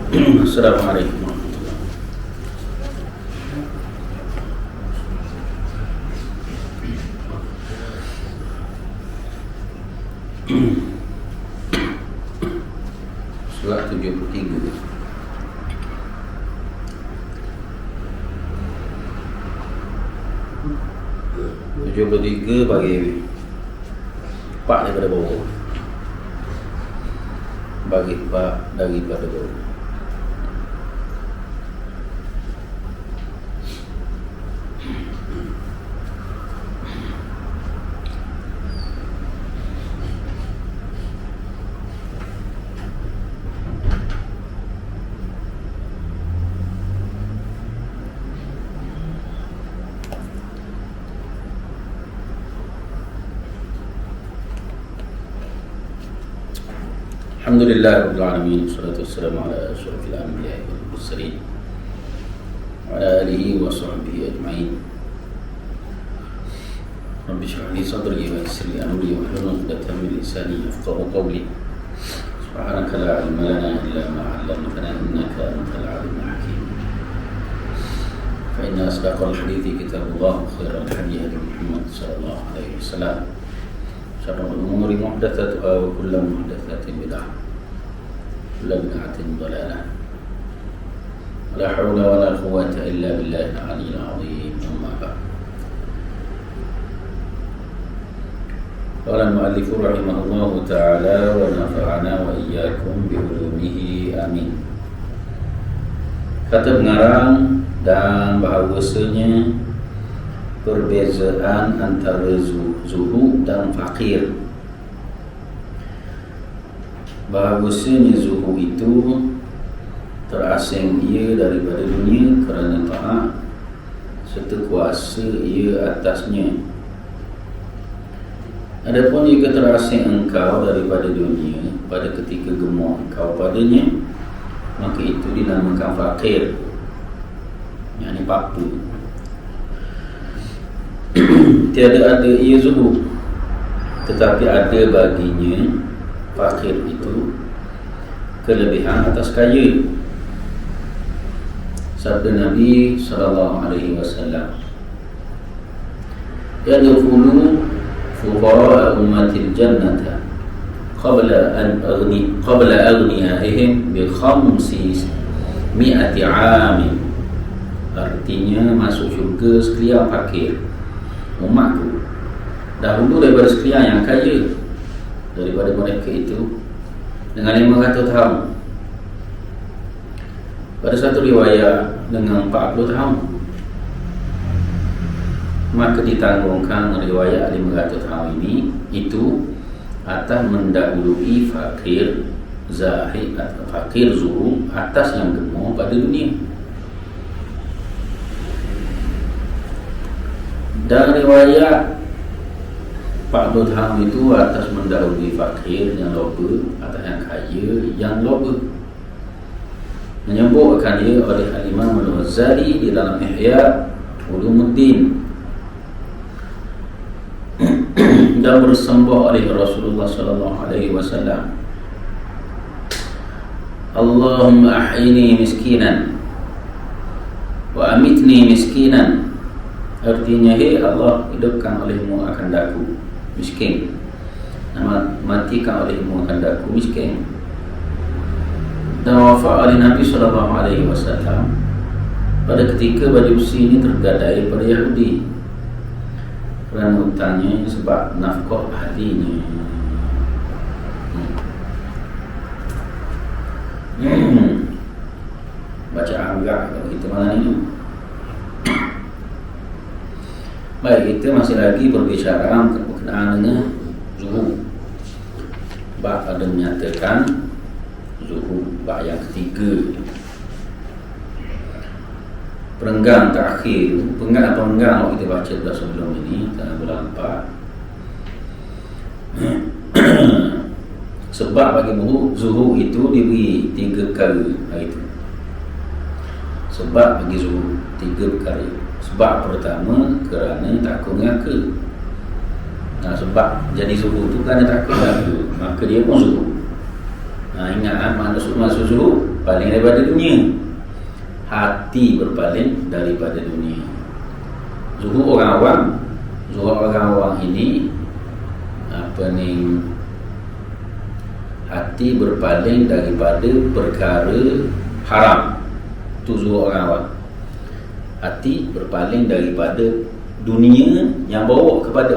Assalamualaikum warahmatullahi wabarakatuh. Surat 73. Bagi 4 daripada bawah, bagi 4 daripada bawah. Alhamdulillah Rabbil Alamin. Wassalatu wassalamu ala asyrafil anbiya'i wal mursalin wa ala alihi wa sahbihi ajma'in. Rabbi shrah li sadri wa yassir li amri wa hlul 'uqdatam min lisani yafqahu qawli. Subhanaka la ilma lana illa ma 'allamtana innaka antal 'alimul hakim. Fa inna asdaqal hadithi kitabullah wa khairal hadi hadi Muhammad sallallahu alaihi wasallam. Syarrul umuri muhdatsatuha wa kullu muhdatsatin bid'ah. Kullu bid'atin dhalalah. La haula wa la quwwata illa billahil 'aliyyil 'azim. Amma ba'd. Qala al-mu'allif rahimahullahu ta'ala wa nafa'ana wa iyyakum bi ulumihi amin. Kata pengarang dan bahawasanya perbezaan antara zuhud dan fakir. Bahawasanya zuhud itu terasing ia daripada dunia kerana taat serta kuasa ia atasnya. Adapun jika terasing engkau daripada dunia pada ketika gemuk engkau padanya, maka itu dinamakan fakir, yakni papu. Tiada ada ia zuhud, tetapi ada baginya fakir itu kelebihan atas kaya. Sabda Nabi sallallahu alaihi wasallam, yadkhulu fuqara ummatil jannata qabla aghniyaihim bi 500 amin. Artinya masuk syurga sekalian fakir umatku dahulu daripada sekalian yang kaya daripada mereka itu dengan 500 tahun. Pada satu riwayat dengan 40 tahun. Maka ditanggungkan riwayat 500 tahun ini itu atas mendahului fakir zahid atau fakir zuhud atas yang gemuk pada dunia. Dan riwayat 40 tahun itu atas mendahului fakir yang loba atas yang kaya yang loba. Menyebutkan dia oleh Al-Imam Al-Ghazali di dalam Ihya Ulumuddin dan bersembah oleh Rasulullah sallallahu alaihi wasallam, Allahumma ahyini miskinan wa amitni miskinan. Artinya, hei Allah, hidupkan olehmu akan daku miskin, matikan olehmu akan daku miskin. Dan wafat oleh Nabi SAW pada ketika pada usia ini tergadai pada Yahudi kerana hutangnya sebab nafkah ahlinya. Baca anggap kalau kita malam ini. Baik, kita masih lagi berbicara berkenaan dengan zuhud. Bab ada menyatakan zuhud, bab yang ketiga, perenggan terakhir. Perenggan apa perenggan kalau kita baca dah sebelum ini dalam bulan 4. Sebab bagi zuhud itu diberi 3 perkara hari itu. Sebab bagi zuhud 3 perkara. Sebab pertama kerana takut neraka. Sebab jadi zuhud tu kerana takut neraka, maka dia pun zuhud. Ingat masuk zuhud berpaling daripada dunia. Hati berpaling daripada dunia. Zuhud orang awam ini hati berpaling daripada perkara haram. Itu zuhud orang awam. Hati berpaling daripada dunia yang bawa kepada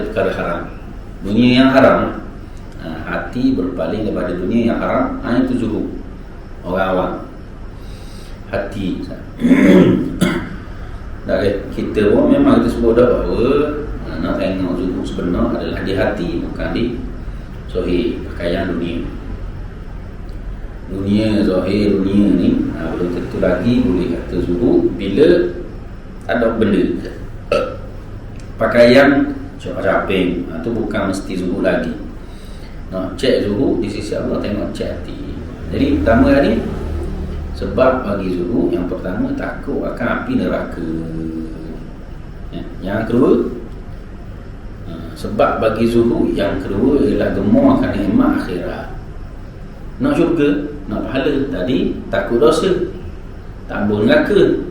perkara haram. Dunia yang haram. Hati berpaling daripada dunia yang haram. Itu zuhud orang awam. Hati. Kita pun memang kita sebut dah bahawa nak tengok zuhud sebenar adalah di hati, bukan di zahir, pakaian dunia. Zahir dunia ni belum tentu lagi boleh kata zuhud bila ada benda. Pakaian shopping itu bukan mesti zuhud lagi. Nak cek zuhud di sisi Allah, tengok cek hati. Jadi pertama tadi, sebab bagi zuhud yang pertama takut akan api neraka. Yang kedua, sebab bagi zuhud yang kedua ialah gemar akan nikmat akhirat. Nak syurga, nak pahala. Tadi takut dosa, tambah neraka.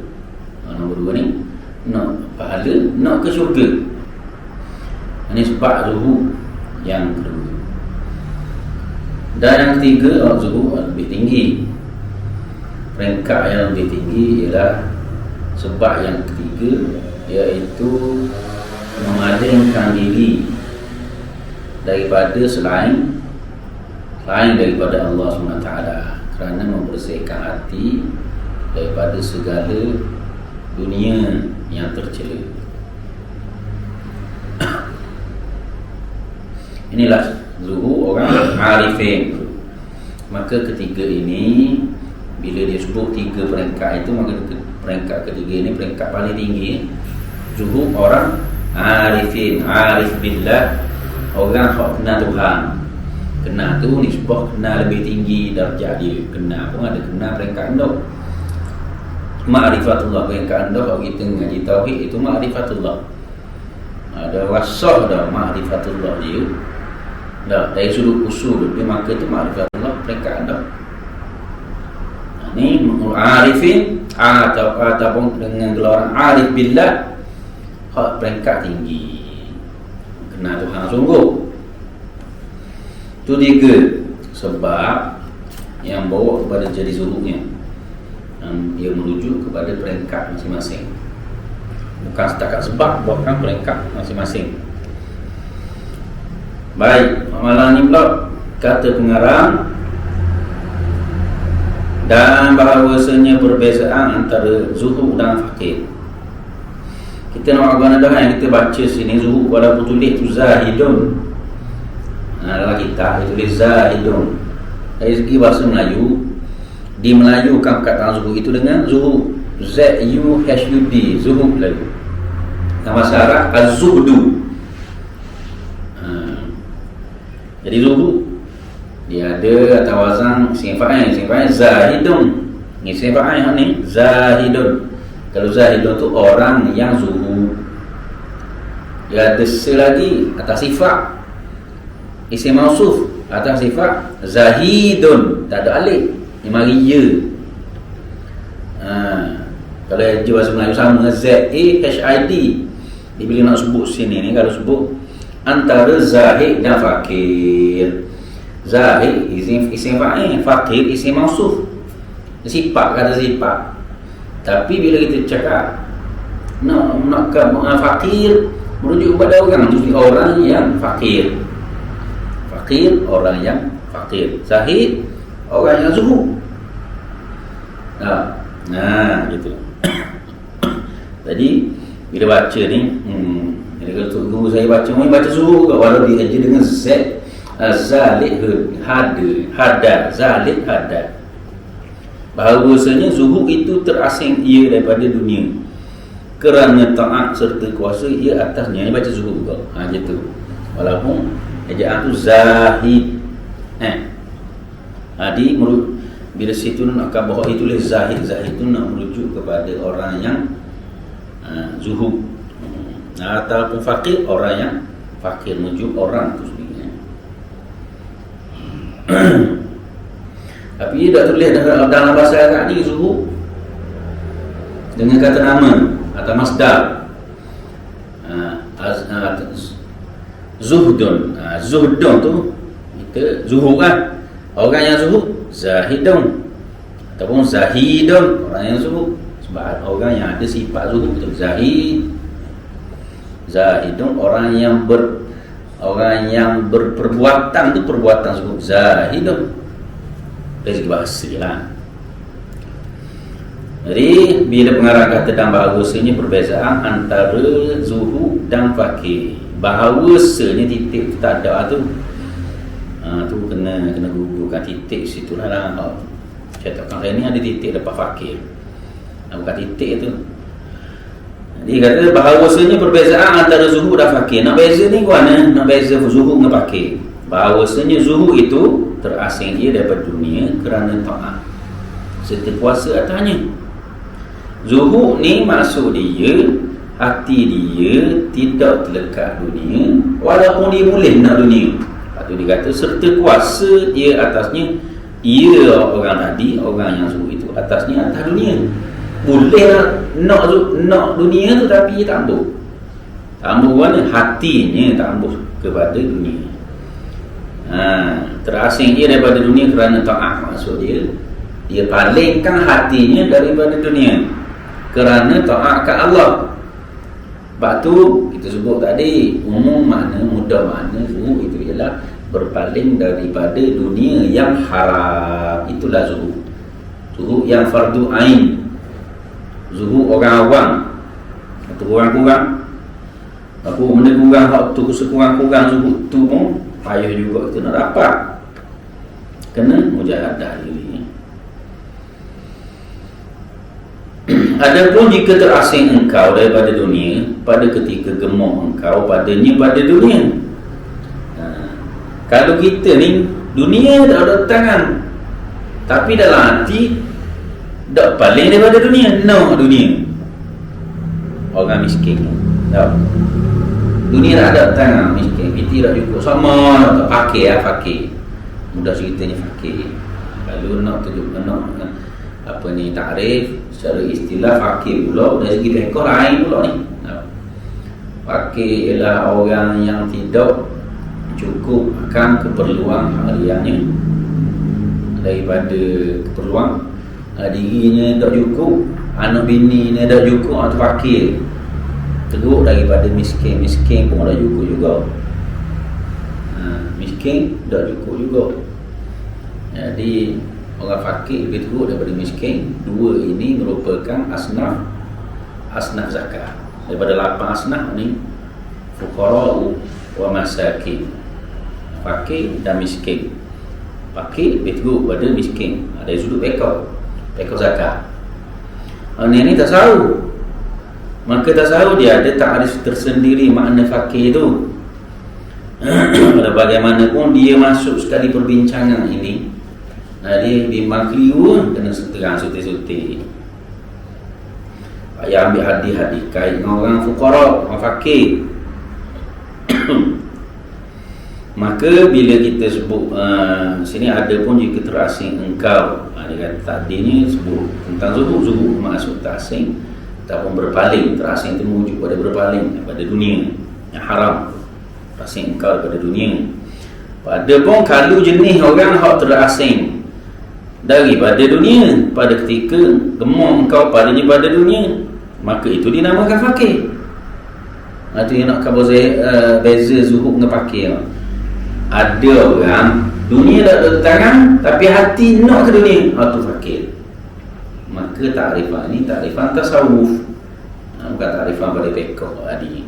Nombor dua ni, nak pahala, nak ke syurga. Ini sebab zuhud yang kedua. Dan yang ketiga, zuhud lebih tinggi. Peringkat yang lebih tinggi ialah sebab yang ketiga, iaitu memalingkan diri daripada selain daripada Allah SWT, kerana membersihkan hati daripada segala dunia yang tercela. Inilah zuhud orang arifin. Maka ketiga ini, bila dia sebut tiga peringkat itu, maka peringkat ketiga ini peringkat paling tinggi. Zuhud orang arifin, arif billah, orang yang kenal Tuhan. Kenal tu nisbah kenal lebih tinggi darjah dia. Kenal pun ada kenal peringkat rendah. Ma'rifatullah peringkat rendah. Kalau kita mengaji tauhid, itu ma'rifatullah. Ada wasah dah ma'rifatullah dia. Dah dari sudut usul dia, maka itu ma'rifatullah peringkat rendah. Ini arifin ataupun dengan gelar arif billah, hak peringkat tinggi, kenal Tuhan sungguh. Itu tiga sebab yang bawa kepada jadi zuhudnya. Dia merujuk kepada peringkat masing-masing, bukan setakat sebab, bahkan peringkat masing-masing. Baik, malam ni pula kata pengarang, dan bahawasanya perbezaan antara zuhud dan fakir. Kita nak agak dah yang kita baca sini, zuhud walaupun tulis tu zahidun. Dalam kitab tulis zahidun. Dari segi bahasa Melayu, di Melayu kan perkataan zuhud itu dengan zuhud, Z-U-H-U-D, zuhud Melayu. Dalam bahasa Arab az-zuhdu. Jadi zuhud dia ada atau wazan isim fa'il zahidun. Ni isim fa'il ni zahidun. Kalau zahidun tu orang yang zuhud. Dia ada selagi atas sifat isim mausuf, atas sifat zahidun, tak ada alif, ni mari ya. Kalau dia bahasa Melayu sama Z-A-H-I-D. Dia bila nak sebut sini ni, kalau sebut antara zahid dan fakir. Zahid isim fa'il, fakir isim mausuf. Sifat kata sifat. Tapi bila kita cakap nak fakir, merujuk kepada orang tu, orang yang fakir. Fakir, orang yang fakir. Zahid, orang yang zuhud. Gitu. Jadi bila baca ni, kalau guru saya baca, baca zuhud juga, walau dia aja dengan Z. Zalik hada, zalik hada. Bahawasanya zuhud itu terasing ia daripada dunia, kerana taat serta kuasa ia atasnya. Ini baca zuhud juga. Gitu. Walaupun ejaan tu zahid. Bila situ nak bawah itu tulis zahid, zahid tu nak merujuk kepada orang yang zuhud. Ataupun fakir, orang yang fakir, merujuk orang tu sendiri. Tapi dia tak tulis dalam bahasa Arab ni zuhud dengan kata nama atau masdar. Zuhdun. Zuhdun tu kita zuhud kan. Orang yang zuhud zahidun ataupun zahidun, orang yang zuhud. Sebab orang yang ada sifat zuhud tu zahidun, orang yang berperbuatan tu perbuatan zuhud, zahidun. Dari segi bahasa lah. Jadi bila pengarang kata dan bahawasanya perbezaan antara zuhud dan fakir. Bahawasanya titik tu tak ada tu. Tu kena gugurkan titik situ lah. Cetakan saya ni ada titik lepas fakir. Bukan titik tu. Dia kata bahawasanya perbezaan antara zuhud dan fakir. Nak beza ni mana? Nak beza zuhud dengan fakir. Bahawasanya zuhud itu terasing dia daripada dunia kerana taat serta kuasa atasnya. Zuhud ni maksud dia hati dia tidak terlekat dunia walaupun dia boleh nak dunia. Lepas tu dia kata serta kuasa dia atasnya. Ia orang tadi, orang yang zuhud itu atasnya atas dunia. Boleh nak dunia tu tapi dia tak ambuh. Tak ambuh mana? Hatinya tak ambuh kepada dunia. Terasing dia daripada dunia kerana taat. Maksud dia palingkan hatinya daripada dunia kerana taat kat Allah. Sebab tu kita sebut tadi, umum makna, mudah makna zuhud itu ialah berpaling daripada dunia yang haram. Itulah zuhud. Zuhud yang fardu ain. Zuhud orang awam atau kurang-kurang. Aku benda kurang, waktu sekurang-kurang zuhud tu pun payah juga kita nak dapat. Kena mujahadah diri. Adapun jika terasing engkau daripada dunia pada ketika gemuk engkau padanya pada dunia. Kalau kita ni dunia tak ada tangan tapi dalam hati tak paling daripada dunia. No dunia. Orang miskin tak. Dunia tak ada tangan, miskin, piti tak cukup. Sama tak fakir lah, fakir. Mudah ceritanya fakir. Kalau nak tunjuk nak apa ni takrif secara istilah fakir pula dari segi fiqh lain pula ni. Fakir ialah orang yang tidak cukup akan keperluan hariannya. Daripada keperluan dirinya tak cukup, anak bini ni tak cukup, atau fakir. Teruk daripada miskin. Miskin pun tak cukup juga. Miskin tak cukup juga. Jadi orang fakir lebih teruk daripada miskin. Dua ini merupakan asnaf zakat. Daripada 8 asnaf ni, fuqara'u wa masakin, fakir dan miskin. Fakir lebih teruk pada miskin. Dari sudut pekor zakat. Ini tak tahu. Maka tak tahu dia ada takrif tersendiri makna fakir itu. Bagaimanapun dia masuk sekali perbincangan ini, dia bimbang keliru, kena terang suti-suti. Payah ambil hadis-hadis kait dengan orang fuqara, orang fakir. Maka bila kita sebut sini ada pun jika terasing engkau, dia kata tadi ni sebut tentang zuhud maksud terasing ataupun berpaling. Terasing itu merujuk pada berpaling daripada dunia yang haram. Terasing engkau daripada dunia. Pada pun kalau jenis orang hak terasing daripada dunia pada ketika gemuk engkau padanya pada dunia, maka itu dinamakan fakir. Itu yang nak khabar beza zuhud dengan fakir. Ada orang dunia tak ada tangan tapi hati nak ke dunia, itu fakir. Maka takrifan ni takrifan tasawuf, bukan takrifan pada fiqh tadi.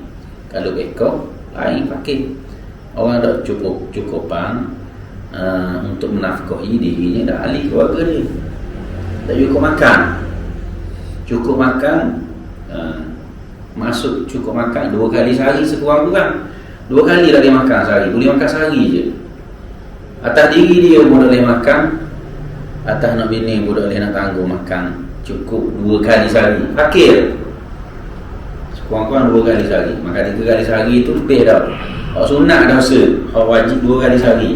Kalau fiqh lain fakir. Orang tak cukupan untuk menafkahi dirinya dan ahli keluarga dia. Tak cukup makan. Cukup makan masuk cukup makan 2 kali sehari sekurang-kurang. 2 kali tak boleh makan sehari. Boleh makan sehari je. Atas diri dia pun tak boleh makan. Atas nak bini pun tak boleh nak tanggung makan. Cukup 2 kali sehari. Fakir. Sekurang-kurang 2 kali sehari. Makan 3 kali sehari tu lebih dah. Hak sunat dah usaha. Hak wajib 2 kali sehari.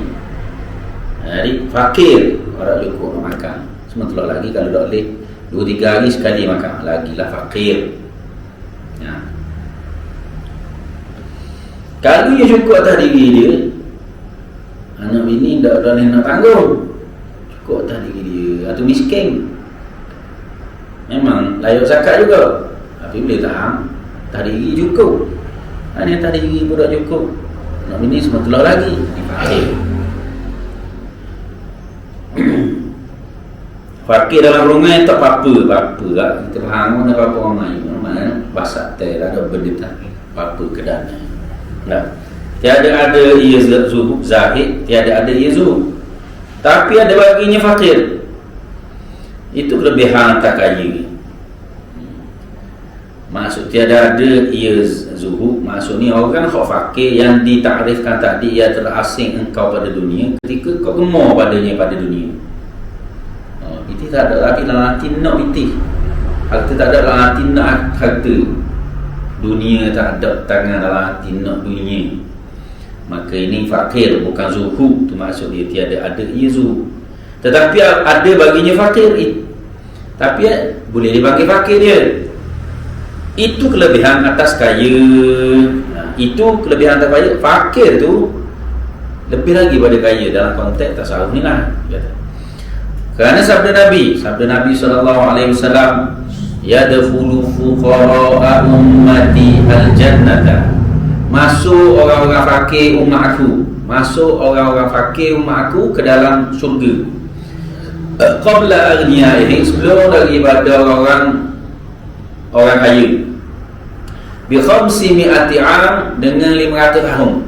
Jadi fakir. Barat cukup nak makan. Sementara lagi kalau tak boleh 2-3 hari sekali makan, lagilah fakir. Ya. Kalau dia cukup atas diri dia, anak bini tak boleh nak tanggung, cukup atas diri dia, atau miskin, memang layak zakat juga, tapi boleh tahan atas diri cukup. Hanya atas diri pun tak cukup, anak bini sementara lagi fakir. Fakir dalam rumah tak apa-apa lah. Kita faham mana apa-apa orang main. Mana basak teh ada berdita apa ke dana. Nah, tiada ada ia zuhud zahid, tiada ada ia zuhud. Tapi ada baginya fakir. Itu kelebihan tak kaya. Maksud tiada ada ia zuhud, maksud ni orang kau fakir yang ditakrifkan tadi ia telah asing engkau pada dunia ketika kau gemar padanya pada dunia. Itu tak ada lagi dalam hati nak pitih. Harta tak ada dalam hati nak harta. Dunia tak ada tangan dalam hati nak dunia. Maka ini fakir, bukan zuhud. Itu maksud dia tiada ada ia zuhud. Tetapi ada baginya fakir. Tapi boleh dipanggil fakir dia. Itu kelebihan atas kaya. Itu kelebihan atas kaya. Fakir tu lebih lagi pada kaya dalam konteks tasawuf ni lah. Kerana sabda Nabi SAW, yadkhulu fuqara'a ummati al-jannata, masuk orang-orang fakir umat aku, masuk orang-orang fakir umat aku ke dalam syurga. Qabla aghniyaihi, sebelum daripada orang kaya. Bi 500 am, dengan 500 tahun.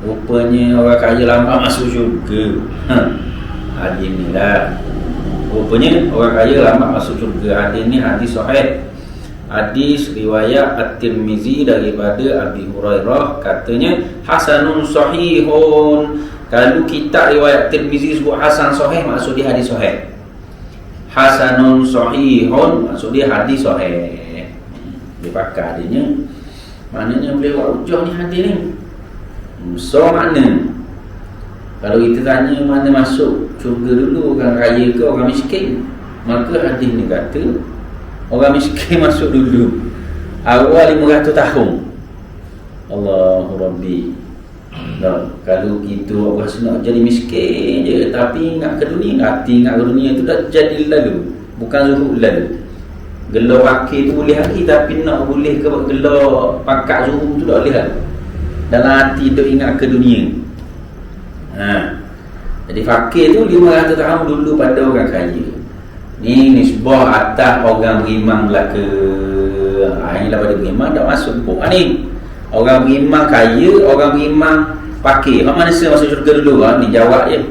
Rupanya orang kaya lama masuk syurga. Hadis ni lah. Rupanya orang kaya lama masuk syurga. Hadis ni hadis sahih. Hadis riwayat At-Tirmizi daripada Abi Hurairah, katanya hasanun sahihun. Kalau kita riwayat Tirmizi sebut hasan sahih, maksud dia hadis sahih. Hasanun sahihun, maksud dia hadis sahih. Dia pakai hadisnya, maknanya boleh buat hujah ni hadis ni. So makna kalau kita tanya mana masuk syurga dulu, orang kaya ke orang miskin, maka hadis ni kata orang miskin masuk dulu awal 500 tahun. Allahu Rabbi. Nah, kalau kita orang nak jadi miskin je tapi ingat ke dunia, hati ingat ke dunia tu dah jadi lalu, bukan zuhud lalu. Gelar fakir tu boleh lagi, tapi nak boleh ke gelar pakat zuhud tu tak boleh lagi. Dalam hati tu ingat ke dunia. Jadi fakir tu 500 tahun dulu pada orang kaya. Ni nisbah atas orang beriman belaka. Inilah pada beriman tak masuk pun ni. Orang beriman kaya, orang beriman fakir. Hak mana masuk syurga dulu? Ni jawab je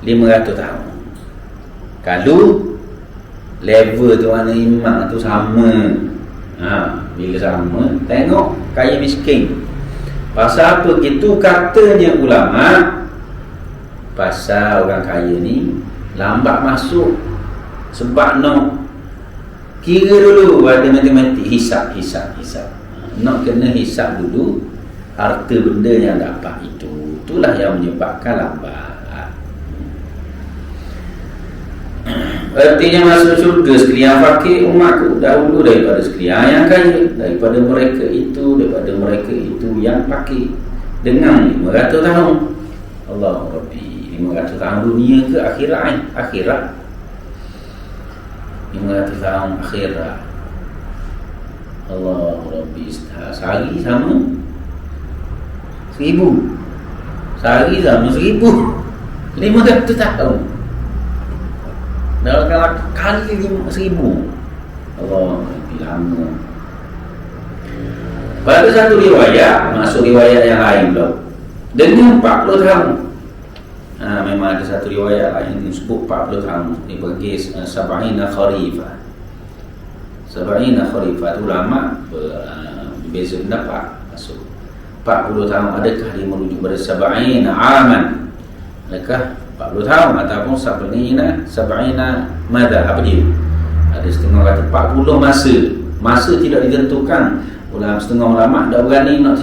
500 tahun. Kalau level tu mana iman tu sama. Bila sama, tengok kaya miskin. Pasal apa gitu katanya ulama? Pasal orang kaya ni lambat masuk. Sebab nak kira dulu ada matematik, hisap. Nak kena hisap dulu harta benda yang dapat itu. Itulah yang menyebabkan lambat. Artinya masuk syurga sekalian fakir umatku dahulu daripada sekalian yang kaya, daripada mereka itu yang fakir dengan 500 tahun. Allahu Rabbi. 500 tahun dunia ke akhirat? Akhirat. 500 tahun akhirat. Allahu Rabbi. Sehari sama 1000. Sehari sama 1000. 500 tahun. Dalam kali 1000. Allah Rabbi lama. Pada satu riwayat, masuk riwayat yang lain pula, dengan 40 tahun. Memang ada satu riwayat lain yang sebut 40 tahun. Dia pergi sab'ina kharifah. Sab'ina kharifah tu lama berbeza pendapat. Masuk 40 tahun, adakah dia merujuk pada sab'ina aman? Adakah 40 tahun ataupun sab'ina madha? Apa dia? Ada setengah kata 40 masa. Masa tidak ditentukan. Setengah ulama tak berani nak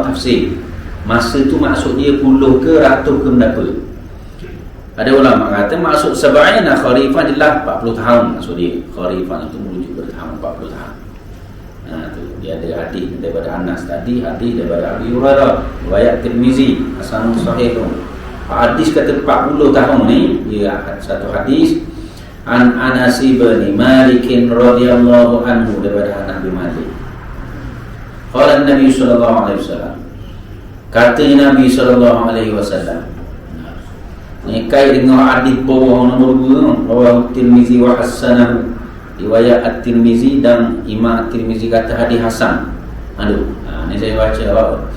tafsir. Masa tu maksud dia puluh ke ratus ke berapa. Ada ulama kata maksud sab'ina kharifan jelas 40 tahun maksud dia. Kharifan itu merujuk bertahun 40 tahun. Tu dia ada hadis daripada Anas tadi, hadis daripada Abi Hurairah, riwayat Tirmizi, hasanun sahih. Hadis kata 40 tahun ni dia satu hadis an Anas bin Malik radhiyallahu anhu daripada Anas bin Malik. Qala Nabi sallallahu alaihi wasallam. Kata Nabi sallallahu alaihi wasallam. Ni kait dengan hadis bawah nombor 2 riwayat Tirmizi wa hasanahu. Riwayat At-Tirmizi dan Imam At-Tirmizi kata hadis hasan. Aduh, ni saya baca apa?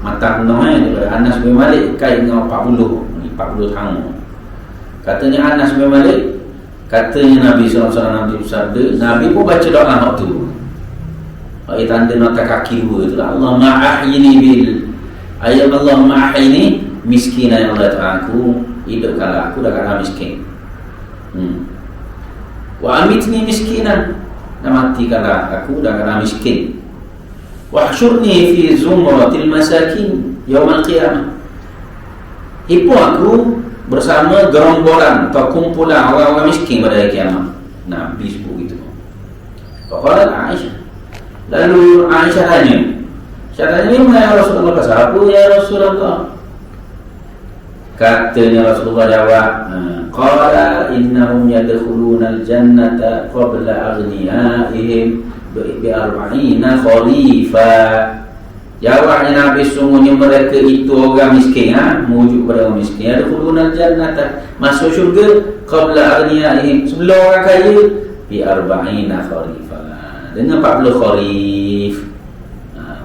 Matan daripada Anas bin Malik kait dengan 40 tahun. Katanya Anas bin Malik, katanya Nabi sallallahu alaihi wasallam Nabi bersabda, Nabi pun baca doa waktu. Ai tanda nota kaki dua tu lah. Allahumma ahyini bil ayat Allahumma ahyini miskina ya Allah aku hidupkanlah aku dah kena miskin. Wa amitni miskinan, dan matikanlah aku dah kena miskin. Wa hsyurni fi zumratil masakin yaumil qiyamah. Hipu aku bersama gerombolan atau kumpulan orang-orang miskin pada hari kiamat. Nabi sebut gitu. Faqala Aisyah. Lalu Aisyah tanya, ya Rasulullah, pasal apa ya Rasulullah? Katanya Rasulullah jawab, qala innahum yadkhuluna al-jannata qabla aghniyaihim bi 40 kharifa. Jawabnya Nabi, sungguhnya mereka itu orang miskin, merujuk kepada orang miskin. Yadkhuluna al-jannata, masuk syurga qabla aghniyaihim, sebelum orang kaya, bi 40 kharifa, dengan 40 kharif.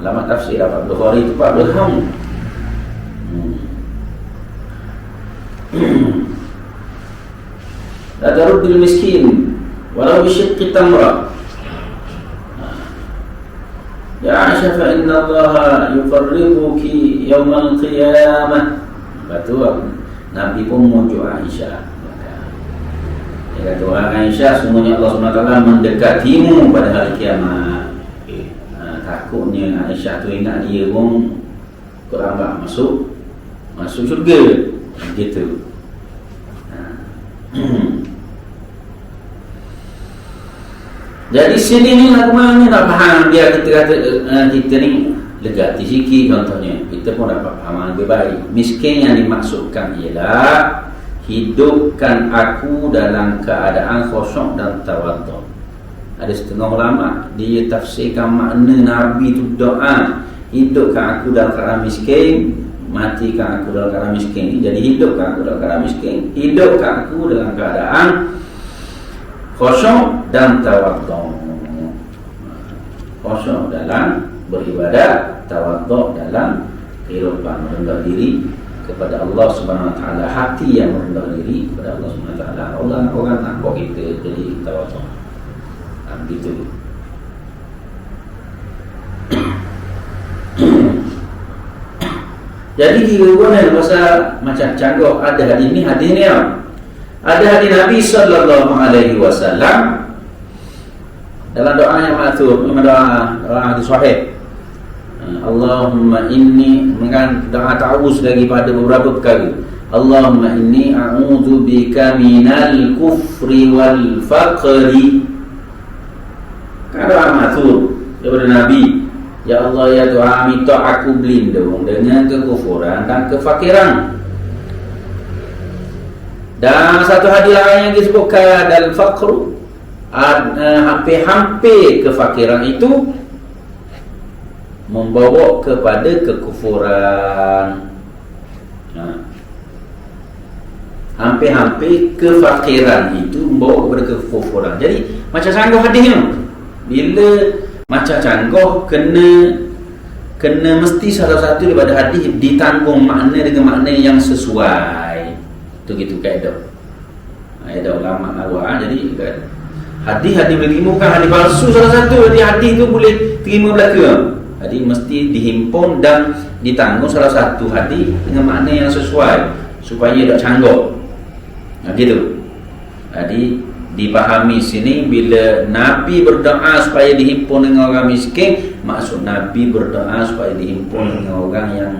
Ulama tafsir 40 kharif itu 40 tahun. La taruddul miskin walau bisyiqqi tamrah. Ya Aisyah, fa inna Allah yuqarribuki yaumal qiyamah. Betul, Nabi pun muncul Aisyah. Dia kata, Aisyah, sungguhnya Allah SWT mendekatimu pada hari kiamat. Takutnya Aisyah tu ingat dia pun terlambat masuk syurga. Gitu. Jadi sini ni mana nak faham dia, kita kata kita ni lega hati sikit. Contohnya kita pun dapat faham lebih baik. Miskin yang dimaksudkan ialah hidupkan aku dalam keadaan khusyuk dan tawadhu. Ada setengah ulama dia tafsirkan makna Nabi tu doa, hidupkan aku dalam keadaan miskin, matikan aku dalam keadaan miskin. Jadi hidupkan aku dalam keadaan miskin, hidupkan aku dalam keadaan khusyuk dan tawadhu. Khusyuk dalam beribadah, tawadhu dalam kehidupan, merendah diri kepada Allah Subhanahu Wa Taala, hati yang merendah diri kepada Allah Subhanahu Wa Taala. Orang takut kita jadi tawadhu. Begitu. Jadi kira-kira pasal macam canggih ada hadis ni ada hadis Nabi sallallahu alaihi wasallam dalam doa yang maksud, doa hadis sahih. Allahumma inni, dengan doa ta'awuz lagi pada beberapa perkara. Allahumma inni a'udzu bika minal kufri wal faqri. Kan doa maksud daripada Nabi. Ya Allah, ya Tuhan, minta aku berlindung dengan kekufuran dan kefakiran. Dan satu hadis lain yang disebutkan dalam faqru, hampir-hampir kefakiran itu membawa kepada kekufuran. Hampir-hampir kefakiran itu membawa kepada kekufuran. Jadi macam sanggup hadisnya. Bila macam canggih kena mesti salah satu daripada hadis ditanggung makna dengan makna yang sesuai. Itu gitu kaedah. Ada ulama awal jadi hadis boleh terima, bukan hadis palsu salah satu. Jadi hadis tu boleh terima belaka. Hadis mesti dihimpun dan ditanggung salah satu hadis dengan makna yang sesuai supaya tak canggih. Gitu. Jadi dipahami sini bila Nabi berdoa supaya dihimpun dengan orang miskin, maksud Nabi berdoa supaya dihimpun dengan orang yang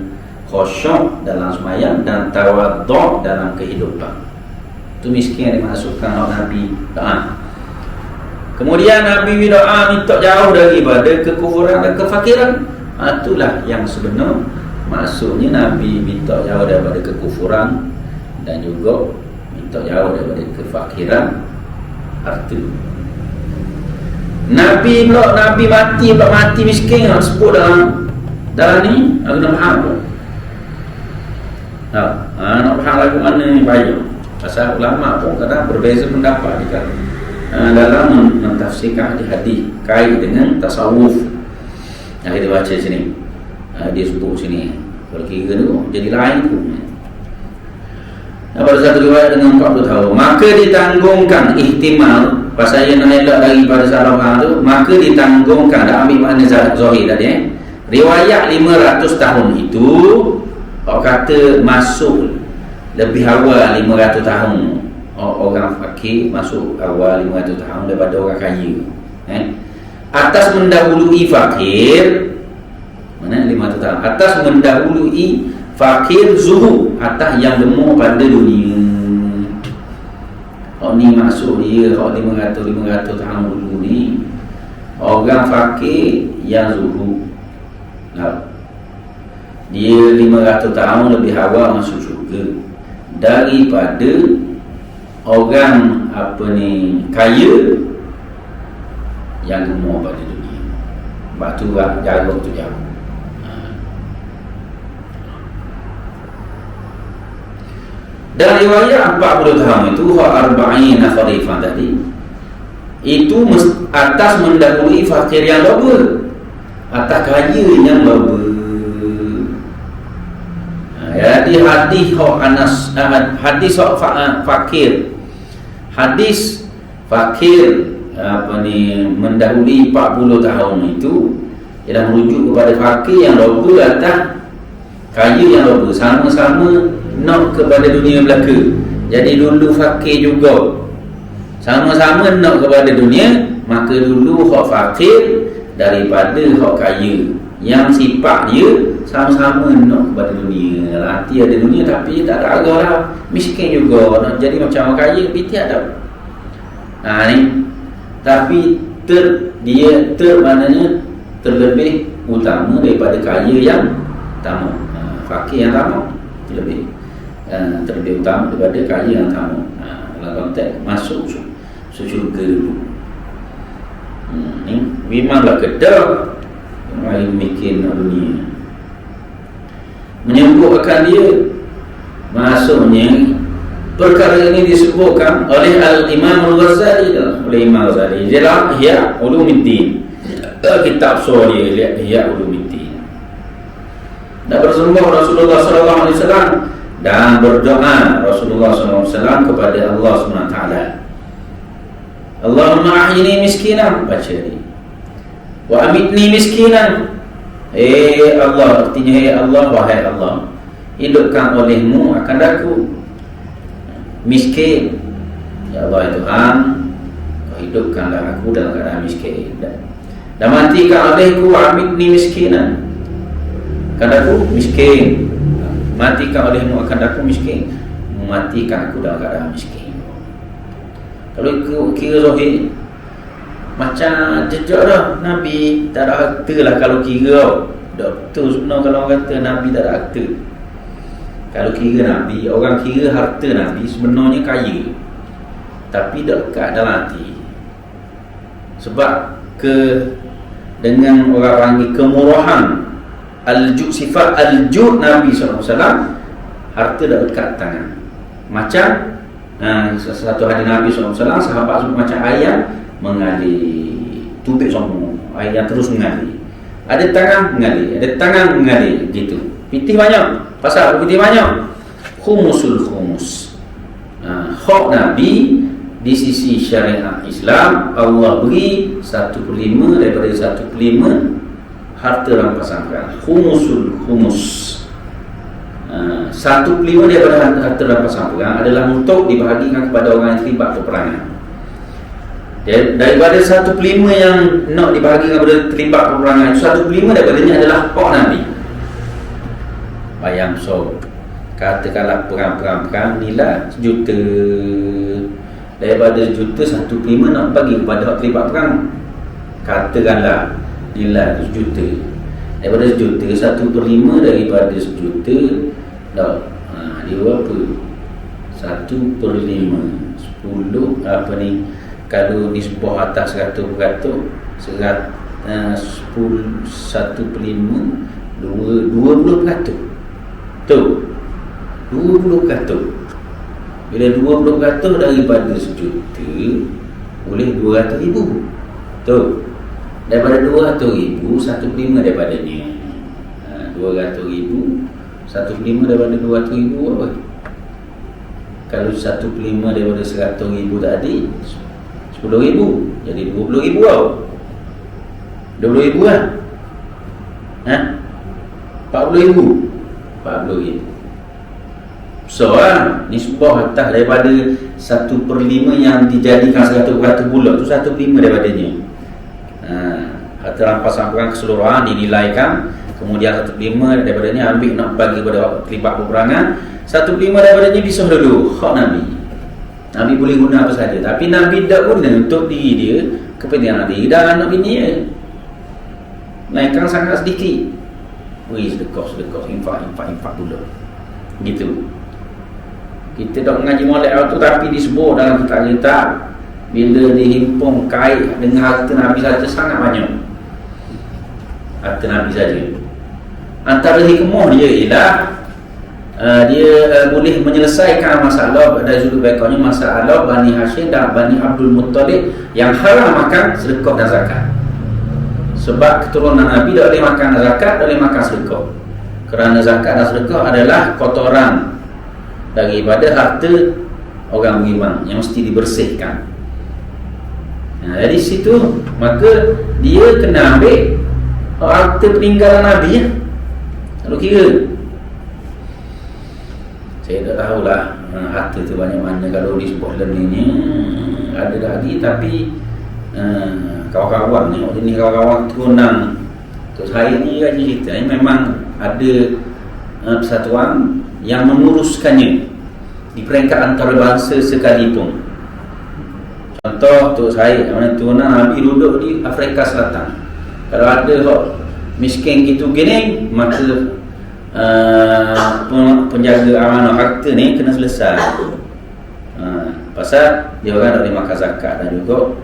khusyuk dalam sembahyang dan tawadhu dalam kehidupan. Itu miskin yang dimasukkan oleh Nabi doa. Kemudian Nabi doa minta jauh daripada kekufuran dan kefakiran. Itulah yang sebenar maksudnya Nabi minta jauh daripada kekufuran dan juga minta jauh daripada kefakiran harta. Nabi mati miskin sebut dalam ni aku nak faham pun. Nak faham lagu mana ni baik. Pasal ulama pun kadang berbeza pendapat dalam mentafsirkan hadis kait dengan tasawuf. Yang kita baca sini, dia sebut sini. Kalau kira tu jadi lain tu. Pada satu riwayat dengan 40 tahun, maka ditanggungkan ihtimal pasal yang elak daripada salah orang tu, maka ditanggungkan. Dah ambil makna zahir tadi. Riwayat 500 tahun itu orang kata masuk lebih awal 500 tahun. Orang fakir masuk awal 500 tahun daripada orang kaya. Atas mendahului fakir, mana 500 tahun. Atas mendahului fakir zuhud, atas yang gemuk pada dunia. Ni masuk dia 500 tahun dulu ni. Orang fakir yang zuhud. Dia 500 tahun lebih awal masuk syurga daripada orang kaya yang gemuk pada dunia. Sebab tu jarak tu jauh. Dan riwayat 40 tahun itu arba'ina kharifan tadi itu atas mendahului fakir yang loba, atas kaya yang loba. Jadi hadis fakir, hadis fakir mendahului 40 tahun itu ialah merujuk kepada fakir yang loba atas kaya yang loba, sama-sama nak kepada dunia belaka. Jadi dulu fakir juga sama-sama nak kepada dunia, maka dulu hak fakir daripada hak kaya. Yang sifat dia sama-sama nak kepada dunia. Hati ada dunia tapi tak ada arah lah. Miskin juga nak jadi macam orang kaya, piti ada. Ni tapi dia maknanya terlebih utama daripada kaya yang tamak. Fakir yang tamak terlebih utama daripada kaya yang tamak. Dalam konteks masuk syurga dulu. Ni memanglah kedah yang mikir dunia. Menyebutkan dia, maksudnya perkara ini disebutkan oleh Al-Imam Al-Ghazali. Ialah Ihya Ulumuddin, kitab surah Ihya Ulumuddin. Dan bersembah Rasulullah SAW dan berdoa Rasulullah SAW kepada Allah SWT. Allahumma ahyini miskinan, baca ni, wa amitni miskinan. Allah, artinya Allah, wahai Allah, hidupkan olehmu akan aku miskin. Ya Allah, ya Tuhan, hidupkanlah aku dalam keadaan miskin, dan matikan olehku, amitni miskinan, akan aku miskin. Matikan olehmu akan aku miskin, matikan aku dalam keadaan miskin. Kalau kira zahir macam jejak dah Nabi tak ada harta lah. Kalau kira dah betul sebenarnya kalau orang kata Nabi tak ada harta. Kalau kira Nabi, orang kira harta Nabi sebenarnya kaya, tapi dekat dalam hati. Sebab dengan orang panggil kemurahan, al-jud, sifat al-jud Nabi SAW, harta dah dekat tangan. Macam satu hadis Nabi SAW, sahabat sebut macam ayam mengalir tubik sombong, air yang terus mengalir. Ada tangan mengalir, ada tangan mengalir, gitu. Pitih banyak. Pasal pitih banyak, khumusul khumus. Hak Nabi di sisi syariat Islam, Allah beri 1/5 daripada 1/5 harta rampasan perang. Khumusul khumus, 1/5 daripada harta rampasan perang adalah untuk dibahagikan kepada orang yang terlibat peperangan. Daripada 1/5 yang nak dibahagikan kepada terlibat peperangan, 1/5 daripadanya adalah hak Nabi. Bayang so Katakanlah perang nilai 1 juta. Daripada 1 juta 1/5 nak bagi kepada hak terlibat perang. Katakanlah nilai 1 juta. Daripada 1 juta 1/5 daripada 1 juta dah. Dia berapa? 1/5 10 apa ni, kalau nisbah atas 100%, 1/5 20%. Tu 20%. Bila 20% daripada 1 juta boleh 200,000. Tu daripada 200,000 1/5 daripadanya. 200,000 1/5 daripada 200,000 apa? Kalau 1/5 daripada 100,000 tadi 10,000, jadi 20,000 tau. 20,000 kan? 40,000. 40,000. So nisbah atas daripada 1/5 yang dijadikan 100% pula tu 1/5 daripadanya. Harta rampasan perang keseluruhan dinilaikan, kemudian 1/5 daripadanya ambil nak bagi kepada terlibat peperangan. 1/5 daripadanya pisah dulu hak Nabi. Nabi boleh guna apa saja, tapi Nabi tak guna untuk diri dia, kepentingan diri dan anak bini dia. Melainkan sangat sedikit. Beri sedekah, infak dulu. Gitu. Kita tak mengaji molek waktu, tapi disebut dalam kitab-kitab bila dihimpun kait dengan harta Nabi saja sangat banyak. Harta Nabi saja. Antara hikmah dia ialah dia boleh menyelesaikan masalah dari sudut baiknya, masalah Bani Hashim dan Bani Abdul Muttalib yang haram makan sedekah dan zakat. Sebab keturunan Nabi tak boleh makan zakat, tak boleh makan sedekah. Kerana zakat dan sedekah adalah kotoran daripada harta orang beriman yang mesti dibersihkan. Dari situ maka dia kena ambil harta peninggalan Nabi ya. Kalau kira saya tak tahulah harta tu banyak mana. Kalau di sebuah learningnya ada lagi, tapi kawan-kawan ni, jenis kawan-kawan turunan Tok Syahid ni kan cerita memang ada persatuan yang menguruskannya di peringkat antarabangsa sekalipun. Contoh Tok Syahid, mana turunan Nabi duduk di Afrika Selatan. Kalau ada hak miskin gitu gini, maka penjaga amanah harta ni kena selesai. Pasal dia orang tak boleh makan zakat dan juga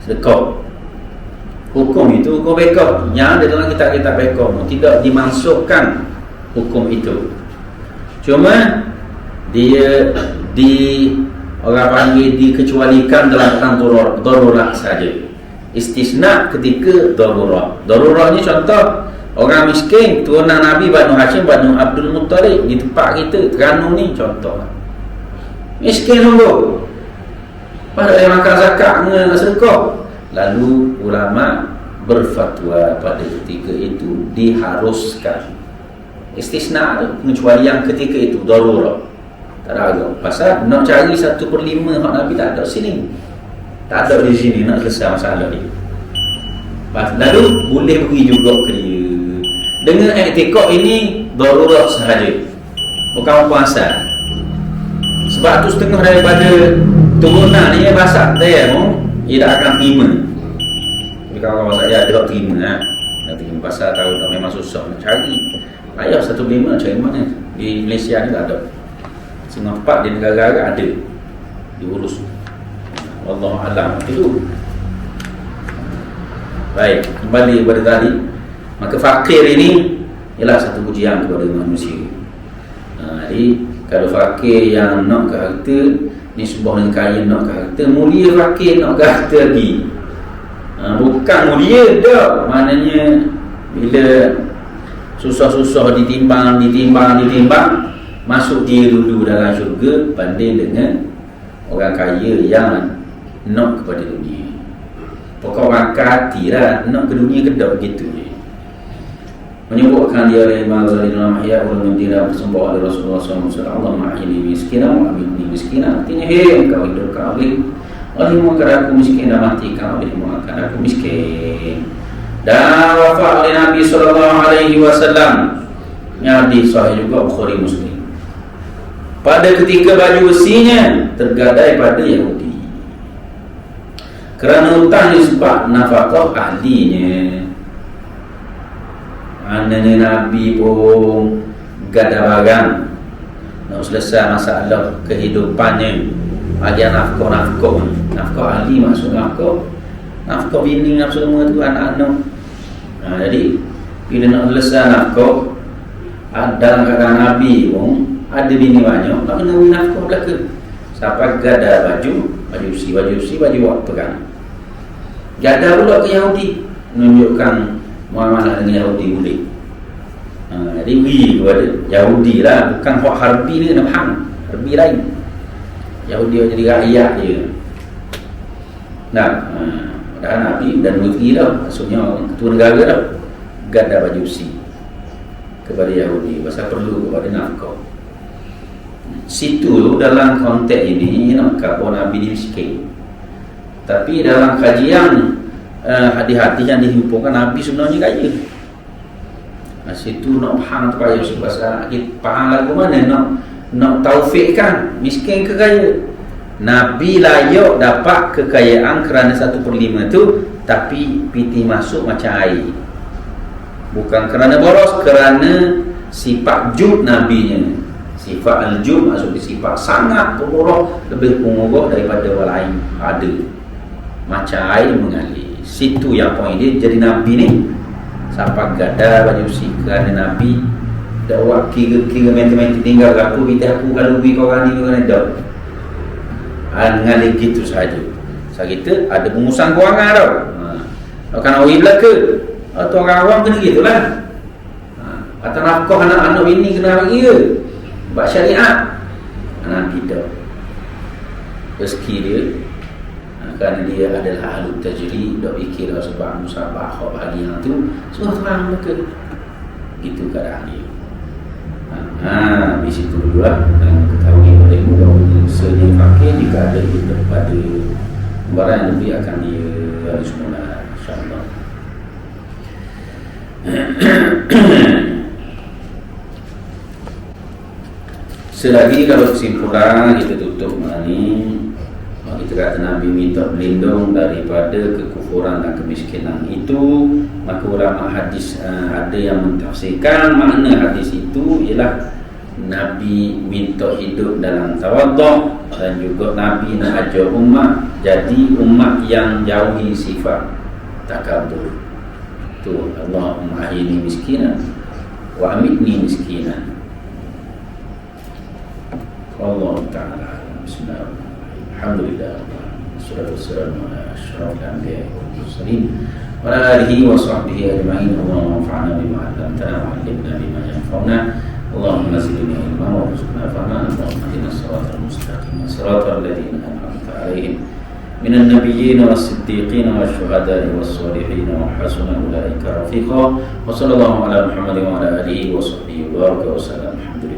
sedekah. Hukum itu hukum bekah yang ada dalam kitab-kitab bekah, tidak dimansuhkan hukum itu. Cuma dia orang panggil dikecualikan dalam keadaan darurat saja. Istisna ketika darurat. Darurat ni contoh orang miskin turunan Nabi Banu Hashim, Banu Abdul Muttalib di tempat kita Terengganu ni contoh. Miskin dulu. Padahal makan zakat dengan sedekah. Lalu ulama berfatwa pada ketika itu diharuskan. Istisna pengecualian ketika itu darurat. Tak ada agak. Pasal nak cari 1/5 hak Nabi tak ada sini. Tak ada di sini nak selesai masalah ni. Lalu boleh beri juga ke dia. Dengan i'tikad ini darurat sahaja. Bukan puasa. Sebab tu setengah daripada turunan ni bahasa dia ia tak akan terima. Jadi kawan-kawan saya ada tak terima nak terima pasal tahu tak memang susah nak cari. Ayah 1/5 nak cari mana? Di Malaysia ni tak ada. Sempat di negara-negara ada diurus. Wallahu a'lam. Itu. Baik, kembali kepada tadi. Maka fakir ini ialah satu ujian kepada manusia. Jadi kalau fakir yang nak ke harta, nisbah dengan kaya nak ke harta, mulia fakir nak ke harta lagi. Bukan mulia dah. Maknanya bila susah-susah ditimbang, masuk dia dulu dalam syurga banding dengan orang kaya yang nak kepada dunia. Pokok orang hati lah, nak ke dunia kedok gitu je. Menyebutkan dia oleh Imam Ghazali dalam Ihya Ulumuddin bersembah oleh Rasulullah SAW, Allahumma a'ini miskina wa a'ini miskina. Artinya, hei engkau hidupkan oleh muakan aku miskin dan matikan oleh muakan aku miskin. Dan wafat oleh Nabi SAW. Yang hadis sahih juga Bukhari Muslim. pada ketika baju besinya tergadai pada Yahudi. Kerana hutang sebab nafkah ahlinya. Maknanya Nabi pun gada barang nak selesai masalah kehidupannya, bagian nafkah ahli maksud nafkah bini nafsu semua tu anak-anak. Jadi bila nak selesai nafkah, dalam keadaan Nabi pun ada bini banyak, nak kena nafkah belaka. Sampai gada baju besi, baju waktu kan. Gada pula ke Yahudi, menunjukkan muamalah dengan Yahudi boleh. Jadi beri kepada Yahudi lah, bukan hak harbi ni kena faham. Harbi lain. Yahudi jadi rakyat je. Padahal Nabi dan menteri lah, maksudnya ketua negara lah, gada baju besi kepada Yahudi pasal perlu kepada nafkah. Situ dalam konteks ini nak kata Nabi ni miskin. Tapi dalam kajian hadis-hadis yang dihimpunkan, Nabi sebenarnya kaya. Situ nak faham tu kaya sebab kita faham lagu mana nak taufikkan miskin ke kaya. Nabi layak dapat kekayaan kerana 1/5 tu, tapi piti masuk macam air. Bukan kerana boros, kerana sifat jud nabinya. Sifat al-jud maksudnya sifat sangat pemurah, lebih pemurah daripada orang lain. Ada macam air mengalir. Situ yang poin dia. Jadi Nabi ni sampai gada baju besi kerana Nabi dah buat kira matematik tinggal aku kita aku kalau bagi korang ni korang dah mengalir gitu saja. Sebab kita ada pengurusan kewangan tau. Kalau orang belaka atau orang awam kena gitulah. Atau nafkah anak-anak bini kena bagi ke buat syariat. Nabi dah rezeki dia, kerana dia adalah ahli tajri, dah fikir sebab musabah hak bahagian tu semua terang mereka. Gitu keadaan dia. Di situ dulu lah, dan ketahui oleh mudah sedia pakai jika ada daripada barang yang lebih akan dia harus mula, insyaAllah. Selagi kalau kesimpulan kita tutup ni, kita kata Nabi minta berlindung daripada kekufuran dan kemiskinan itu, maka ulama hadis ada yang mentafsirkan makna hadis itu ialah Nabi minta hidup dalam tawaduk, dan juga Nabi nak ajar umat jadi umat yang jauhi sifat takabur. Tu Allahumma ahyini miskinan wa amitni miskinan. Allah Ta'ala. Bismillahirrahmanirrahim. Alhamdulillah, wassalatu wassalamu ala asyrafil anbiya'i wal mursalin wa ala alihi wa sahbihi ajma'in. Allahumma anfa'na bima 'allamtana wa 'allimna bima yanfa'una. Allahumma zidna ilman wa rzuqna fahman. Allahumma ihdinas siratal mustaqim, siratal ladzina an'amta 'alaihim minan nabiyyin was-siddiqin wasyuhada'i was-shalihin wa hasuna ulaika rafiqa. Wa sallallahu ala Muhammadin wa ala alihi wa sahbihi wa baraka wa sallam. Alhamdulillah.